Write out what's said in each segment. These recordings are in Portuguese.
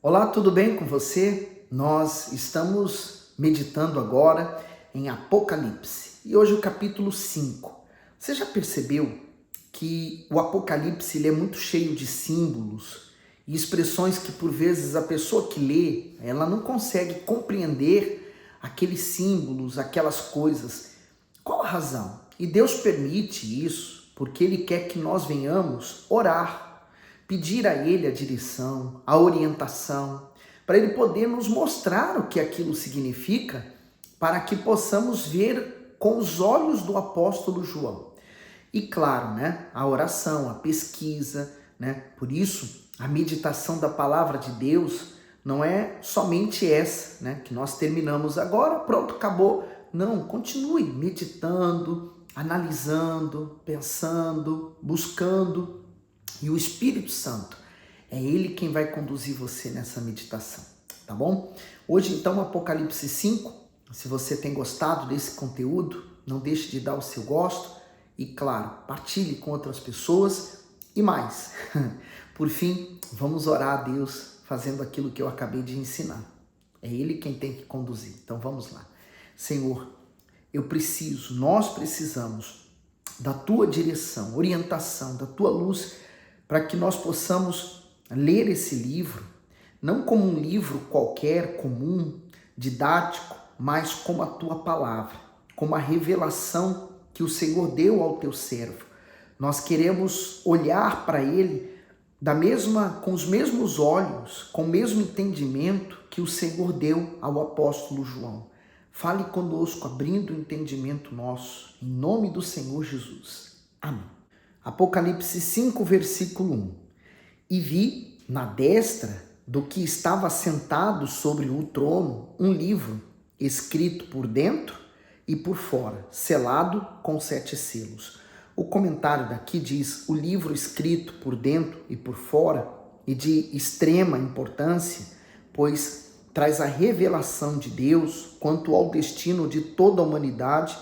Olá, tudo bem com você? Nós estamos meditando agora em Apocalipse e hoje o capítulo 5. Você já percebeu que o Apocalipse ele é muito cheio de símbolos e expressões que por vezes a pessoa que lê, ela não consegue compreender aqueles símbolos, aquelas coisas. Qual a razão? E Deus permite isso porque Ele quer que nós venhamos orar, pedir a Ele a direção, a orientação, para Ele poder nos mostrar o que aquilo significa, para que possamos ver com os olhos do apóstolo João. E claro, a oração, a pesquisa, por isso a meditação da palavra de Deus não é somente essa, que nós terminamos agora, pronto, acabou. Não, continue meditando, analisando, pensando, buscando. E o Espírito Santo, é Ele quem vai conduzir você nessa meditação, tá bom? Hoje, então, Apocalipse 5, se você tem gostado desse conteúdo, não deixe de dar o seu gosto e, claro, partilhe com outras pessoas e mais. Por fim, vamos orar a Deus fazendo aquilo que eu acabei de ensinar. É Ele quem tem que conduzir, então vamos lá. Senhor, nós precisamos da Tua direção, orientação, da Tua luz, para que nós possamos ler esse livro, não como um livro qualquer, comum, didático, mas como a Tua palavra, como a revelação que o Senhor deu ao Teu servo. Nós queremos olhar para ele com os mesmos olhos, com o mesmo entendimento que o Senhor deu ao apóstolo João. Fale conosco, abrindo o entendimento nosso, em nome do Senhor Jesus. Amém. Apocalipse 5, versículo 1. E vi na destra do que estava sentado sobre o trono um livro, escrito por dentro e por fora, selado com 7 selos. O comentário daqui diz: o livro escrito por dentro e por fora, e de extrema importância, pois traz a revelação de Deus quanto ao destino de toda a humanidade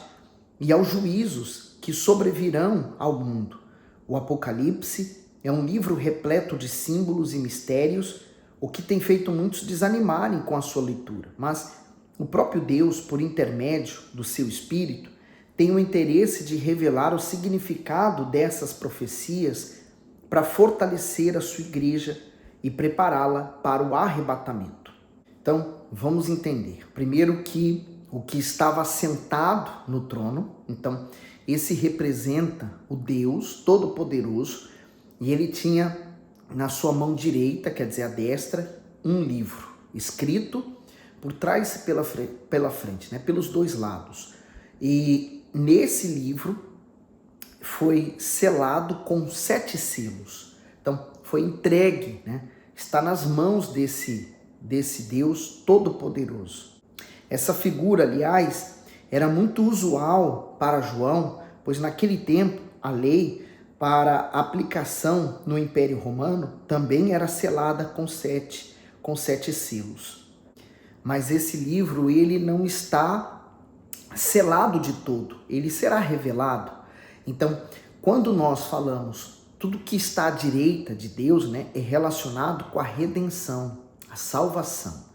e aos juízos que sobrevirão ao mundo. O Apocalipse é um livro repleto de símbolos e mistérios, o que tem feito muitos desanimarem com a sua leitura. Mas o próprio Deus, por intermédio do seu Espírito, tem o interesse de revelar o significado dessas profecias para fortalecer a sua igreja e prepará-la para o arrebatamento. Então, vamos entender. Primeiro que o que estava sentado no trono, então, esse representa o Deus Todo-Poderoso, e ele tinha na sua mão direita, quer dizer, a destra, um livro escrito por trás e pela frente, pelos dois lados. E nesse livro foi selado com 7 selos. Então, foi entregue, está nas mãos desse Deus Todo-Poderoso. Essa figura, aliás, era muito usual para João, pois naquele tempo a lei para aplicação no Império Romano também era selada com sete selos. Mas esse livro ele não está selado de todo, ele será revelado. Então, quando nós falamos tudo que está à direita de Deus, é relacionado com a redenção, a salvação.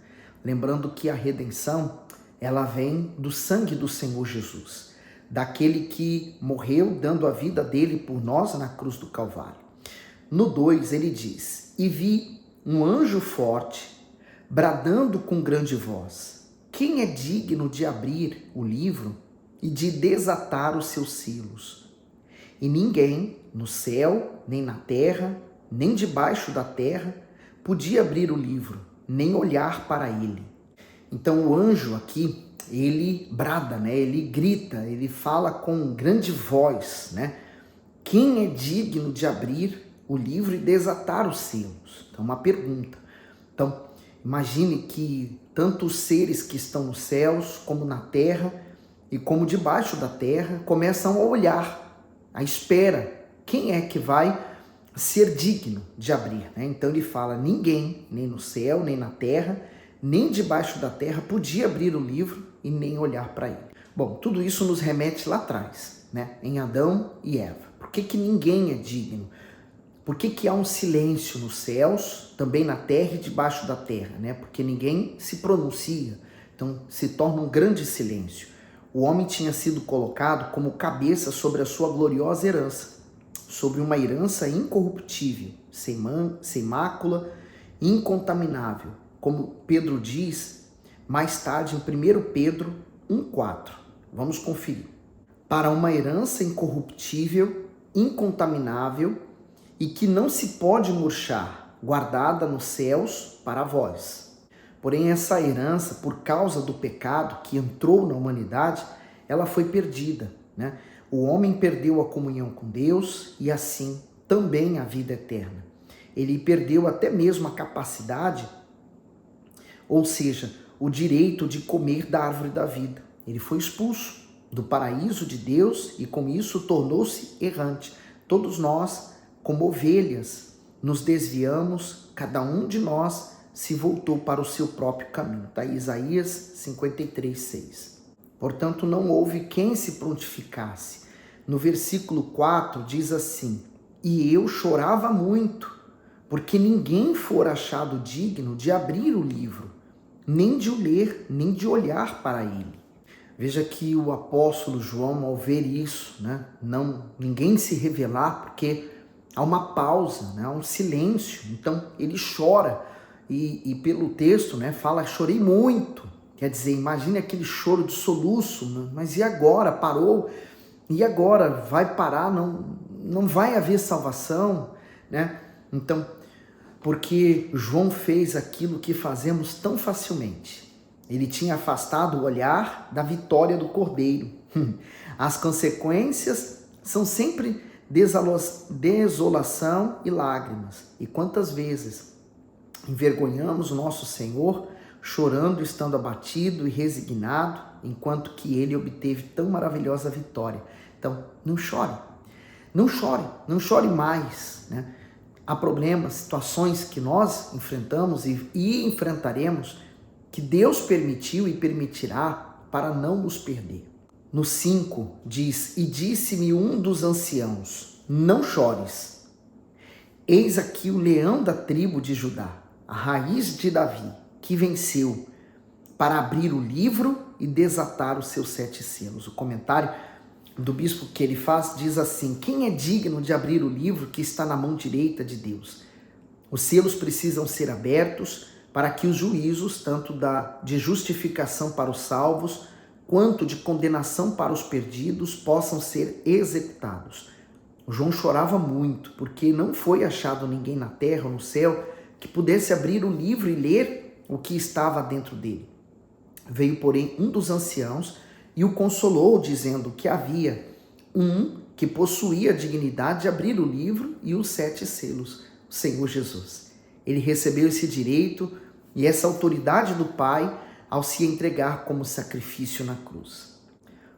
Lembrando que a redenção ela vem do sangue do Senhor Jesus, daquele que morreu dando a vida dele por nós na cruz do Calvário. No 2 ele diz: e vi um anjo forte, bradando com grande voz: quem é digno de abrir o livro e de desatar os seus selos? E ninguém, no céu, nem na terra, nem debaixo da terra, podia abrir o livro, nem olhar para ele. Então o anjo aqui, ele brada, ele grita, ele fala com grande voz, Quem é digno de abrir o livro e desatar os selos? Então uma pergunta. Então imagine que tanto os seres que estão nos céus, como na terra e como debaixo da terra, começam a olhar, à espera, quem é que vai ser digno de abrir, Então ele fala: ninguém, nem no céu, nem na terra, nem debaixo da terra, podia abrir o livro e nem olhar para ele. Bom, tudo isso nos remete lá atrás, em Adão e Eva. Por que ninguém é digno? Por que que há um silêncio nos céus, também na terra e debaixo da terra, né? Porque ninguém se pronuncia, então se torna um grande silêncio. O homem tinha sido colocado como cabeça sobre a sua gloriosa herança, sobre uma herança incorruptível, sem mácula, incontaminável, como Pedro diz mais tarde em 1 Pedro 1,4. Vamos conferir. Para uma herança incorruptível, incontaminável e que não se pode murchar, guardada nos céus para vós. Porém, essa herança, por causa do pecado que entrou na humanidade, ela foi perdida, né? O homem perdeu a comunhão com Deus e assim também a vida eterna. Ele perdeu até mesmo a capacidade, ou seja, o direito de comer da árvore da vida. Ele foi expulso do paraíso de Deus e com isso tornou-se errante. Todos nós, como ovelhas, nos desviamos, cada um de nós se voltou para o seu próprio caminho. Tá? Isaías 53:6. Portanto, não houve quem se prontificasse. No versículo 4 diz assim: e eu chorava muito, porque ninguém fora achado digno de abrir o livro, nem de o ler, nem de olhar para ele. Veja que o apóstolo João, ao ver isso, né, ninguém se revelar, porque há uma pausa, né, há um silêncio. Então ele chora e pelo texto, né, fala: chorei muito. Quer dizer, imagine aquele choro de soluço, né? Mas e agora? Parou? E agora? Vai parar? Não vai haver salvação, né? Então, porque João fez aquilo que fazemos tão facilmente. Ele tinha afastado o olhar da vitória do Cordeiro. As consequências são sempre desolação e lágrimas. E quantas vezes envergonhamos o nosso Senhor, chorando, estando abatido e resignado, enquanto que ele obteve tão maravilhosa vitória. Então, não chore, não chore, não chore mais, né? Há problemas, situações que nós enfrentamos e enfrentaremos, que Deus permitiu e permitirá para não nos perder. No 5 diz: e disse-me um dos anciãos, não chores, eis aqui o leão da tribo de Judá, a raiz de Davi, que venceu para abrir o livro e desatar os seus 7 selos. O comentário do bispo que ele faz diz assim: quem é digno de abrir o livro que está na mão direita de Deus? Os selos precisam ser abertos para que os juízos, tanto de justificação para os salvos, quanto de condenação para os perdidos, possam ser executados. O João chorava muito, porque não foi achado ninguém na terra ou no céu que pudesse abrir o livro e ler o que estava dentro dele. Veio, porém, um dos anciãos e o consolou, dizendo que havia um que possuía a dignidade de abrir o livro e os 7 selos, o Senhor Jesus. Ele recebeu esse direito e essa autoridade do Pai ao se entregar como sacrifício na cruz.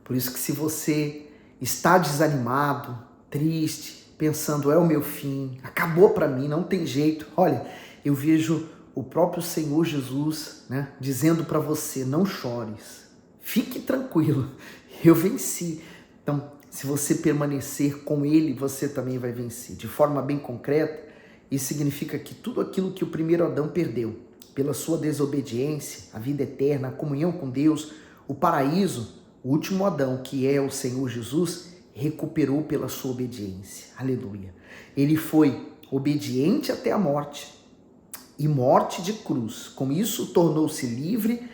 Por isso que, se você está desanimado, triste, pensando: é o meu fim, acabou para mim, não tem jeito, olha, eu vejo o próprio Senhor Jesus, né, dizendo para você: não chores, fique tranquilo, eu venci. Então, se você permanecer com Ele, você também vai vencer. De forma bem concreta, isso significa que tudo aquilo que o primeiro Adão perdeu, pela sua desobediência, a vida eterna, a comunhão com Deus, o paraíso, o último Adão, que é o Senhor Jesus, recuperou pela sua obediência. Aleluia. Ele foi obediente até a morte, e morte de cruz. Com isso, tornou-se livre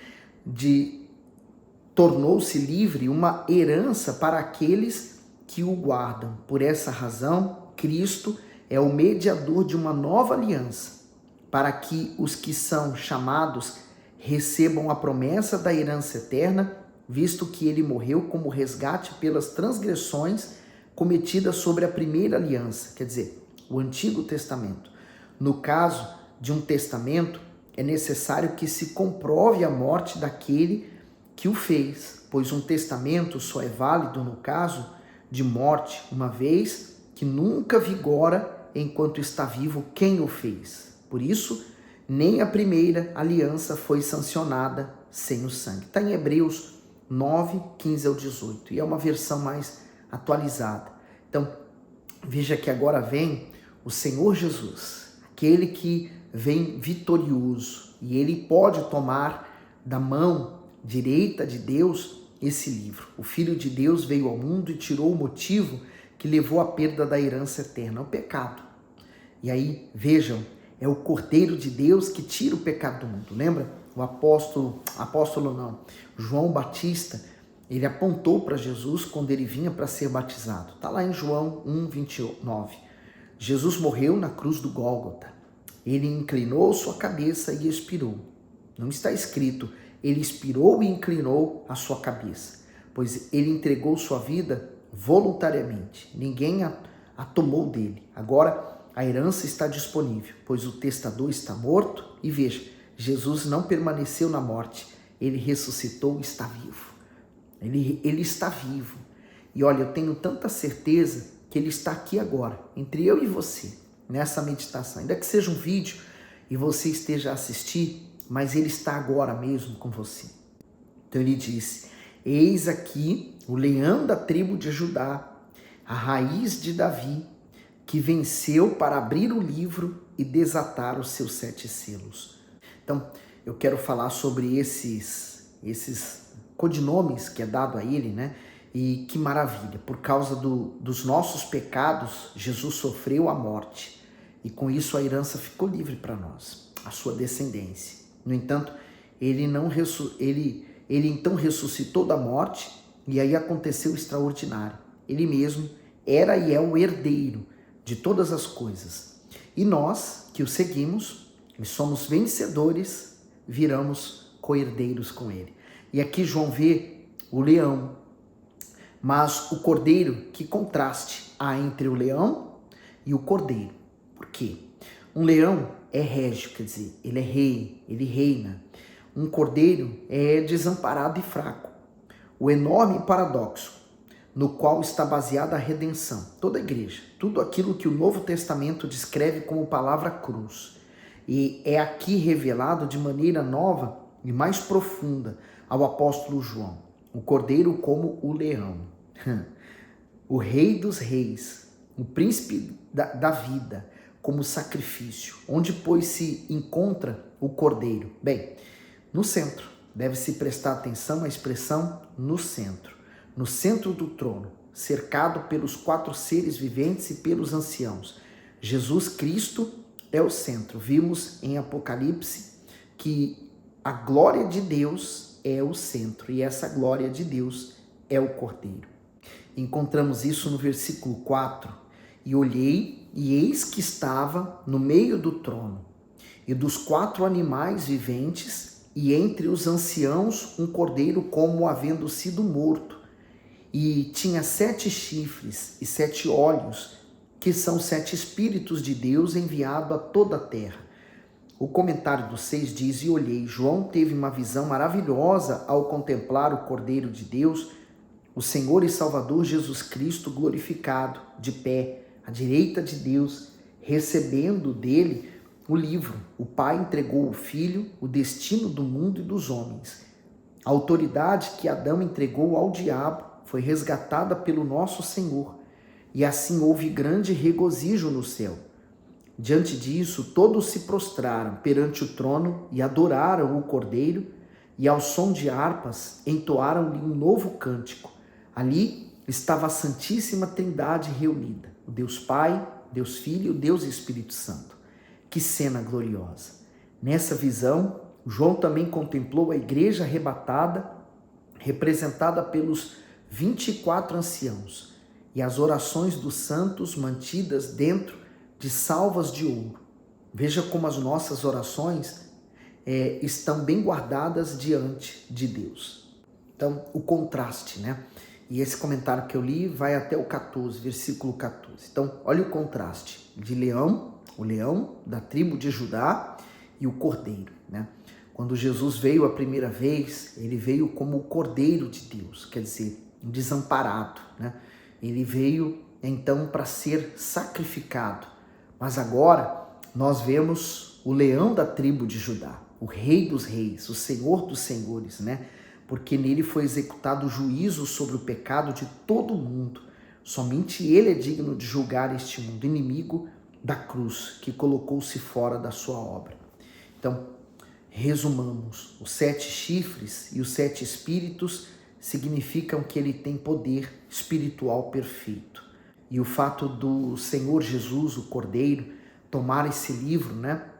uma herança para aqueles que o guardam. Por essa razão, Cristo é o mediador de uma nova aliança, para que os que são chamados recebam a promessa da herança eterna, visto que ele morreu como resgate pelas transgressões cometidas sobre a primeira aliança, quer dizer, o Antigo Testamento. No caso de um testamento, é necessário que se comprove a morte daquele que o fez, pois um testamento só é válido no caso de morte, uma vez que nunca vigora enquanto está vivo quem o fez. Por isso, nem a primeira aliança foi sancionada sem o sangue. Está em Hebreus 9, 15 ao 18, e é uma versão mais atualizada. Então, veja que agora vem o Senhor Jesus, aquele que vem vitorioso, e ele pode tomar da mão direita de Deus esse livro. O Filho de Deus veio ao mundo e tirou o motivo que levou à perda da herança eterna, o pecado. E aí, vejam, é o Cordeiro de Deus que tira o pecado do mundo. Lembra? João Batista, ele apontou para Jesus quando ele vinha para ser batizado. Está lá em João 1:29. Jesus morreu na cruz do Gólgota. Ele inclinou sua cabeça e expirou. Não está escrito, ele expirou e inclinou a sua cabeça, pois ele entregou sua vida voluntariamente. Ninguém a tomou dele. Agora a herança está disponível, pois o testador está morto. E veja, Jesus não permaneceu na morte, ele ressuscitou e está vivo. Ele está vivo. E olha, eu tenho tanta certeza que ele está aqui agora, entre eu e você, nessa meditação. Ainda que seja um vídeo e você esteja a assistir, mas ele está agora mesmo com você. Então ele disse: eis aqui o leão da tribo de Judá, a raiz de Davi, que venceu para abrir o livro e desatar os seus 7 selos. Então, eu quero falar sobre esses codinomes que é dado a ele, né? E que maravilha, por causa dos nossos pecados, Jesus sofreu a morte. E com isso a herança ficou livre para nós, a sua descendência. No entanto, ele então ressuscitou da morte, e aí aconteceu o extraordinário. Ele mesmo era e é o herdeiro de todas as coisas. E nós, que o seguimos, e somos vencedores, viramos co-herdeiros com ele. E aqui João vê o leão, mas o cordeiro, que contraste há entre o leão e o cordeiro. Por quê? Um leão é régio, quer dizer, ele é rei, ele reina. Um cordeiro é desamparado e fraco. O enorme paradoxo no qual está baseada a redenção, toda a igreja, tudo aquilo que o Novo Testamento descreve como palavra cruz. E é aqui revelado de maneira nova e mais profunda ao apóstolo João. O cordeiro como o leão, o rei dos reis, o príncipe da vida, como sacrifício. Onde, pois, se encontra o cordeiro? Bem, no centro. Deve-se prestar atenção à expressão no centro do trono, cercado pelos 4 seres viventes e pelos anciãos. Jesus Cristo é o centro. Vimos em Apocalipse que a glória de Deus é o centro, e essa glória de Deus é o Cordeiro. Encontramos isso no versículo 4. E olhei, e eis que estava no meio do trono, e dos 4 animais viventes, e entre os anciãos um cordeiro como havendo sido morto, e tinha 7 chifres e 7 olhos, que são 7 Espíritos de Deus enviado a toda a terra. O comentário do 6 diz: e olhei. João teve uma visão maravilhosa ao contemplar o Cordeiro de Deus, o Senhor e Salvador Jesus Cristo glorificado, de pé, à direita de Deus, recebendo dele o livro. O Pai entregou ao Filho o destino do mundo e dos homens. A autoridade que Adão entregou ao diabo foi resgatada pelo nosso Senhor, e assim houve grande regozijo no céu. Diante disso, todos se prostraram perante o trono e adoraram o Cordeiro, e ao som de harpas entoaram-lhe um novo cântico. Ali estava a Santíssima Trindade reunida, o Deus Pai, Deus Filho, Deus Espírito Santo. Que cena gloriosa! Nessa visão, João também contemplou a igreja arrebatada, representada pelos 24 anciãos, e as orações dos santos mantidas dentro de salvas de ouro. Veja como as nossas orações estão bem guardadas diante de Deus. Então, o contraste, né? E esse comentário que eu li vai até o 14, versículo 14. Então, olha o contraste de leão, o leão da tribo de Judá, e o cordeiro, né? Quando Jesus veio a primeira vez, ele veio como o Cordeiro de Deus, quer dizer, desamparado, né? Ele veio então para ser sacrificado. Mas agora nós vemos o leão da tribo de Judá, o Rei dos Reis, o Senhor dos Senhores, né? Porque nele foi executado o juízo sobre o pecado de todo mundo. Somente ele é digno de julgar este mundo inimigo da cruz, que colocou-se fora da sua obra. Então, resumamos, os 7 chifres e os 7 espíritos significam que ele tem poder espiritual perfeito. E o fato do Senhor Jesus, o Cordeiro, tomar esse livro,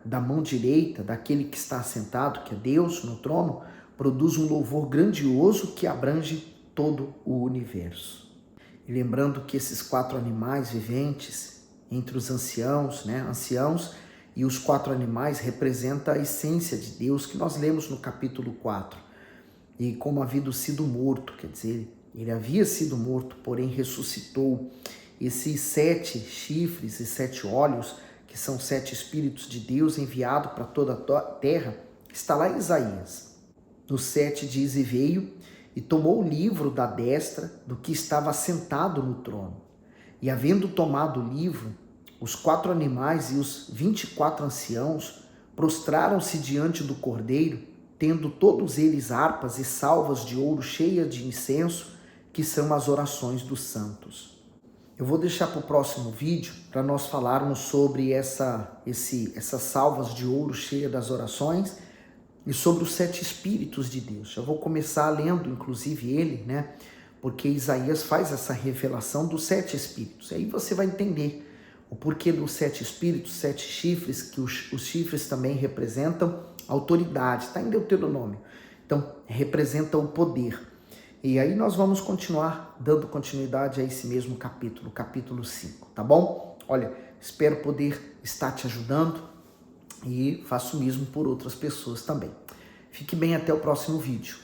da mão direita daquele que está assentado, que é Deus no trono, produz um louvor grandioso que abrange todo o universo. E lembrando que esses 4 animais viventes, entre os anciãos, e os 4 animais representam a essência de Deus que nós lemos no capítulo 4. E como havia sido morto, quer dizer, ele havia sido morto, porém ressuscitou. Esses 7 chifres e 7 olhos, que são 7 espíritos de Deus enviados para toda a terra, está lá em Isaías. No 7 diz: e veio e tomou o livro da destra do que estava sentado no trono. E havendo tomado o livro, os 4 animais e os 24 anciãos prostraram-se diante do Cordeiro, tendo todos eles harpas e salvas de ouro cheias de incenso, que são as orações dos santos. Eu vou deixar para o próximo vídeo para nós falarmos sobre essas salvas de ouro cheias das orações e sobre os 7 espíritos de Deus. Eu vou começar lendo, inclusive, ele, porque Isaías faz essa revelação dos 7 espíritos. Aí você vai entender o porquê dos 7 espíritos, 7 chifres, que os chifres também representam autoridade, está em Deuteronômio. Então, representa o poder. E aí nós vamos continuar dando continuidade a esse mesmo capítulo, capítulo 5, tá bom? Olha, espero poder estar te ajudando e faço o mesmo por outras pessoas também. Fique bem, até o próximo vídeo.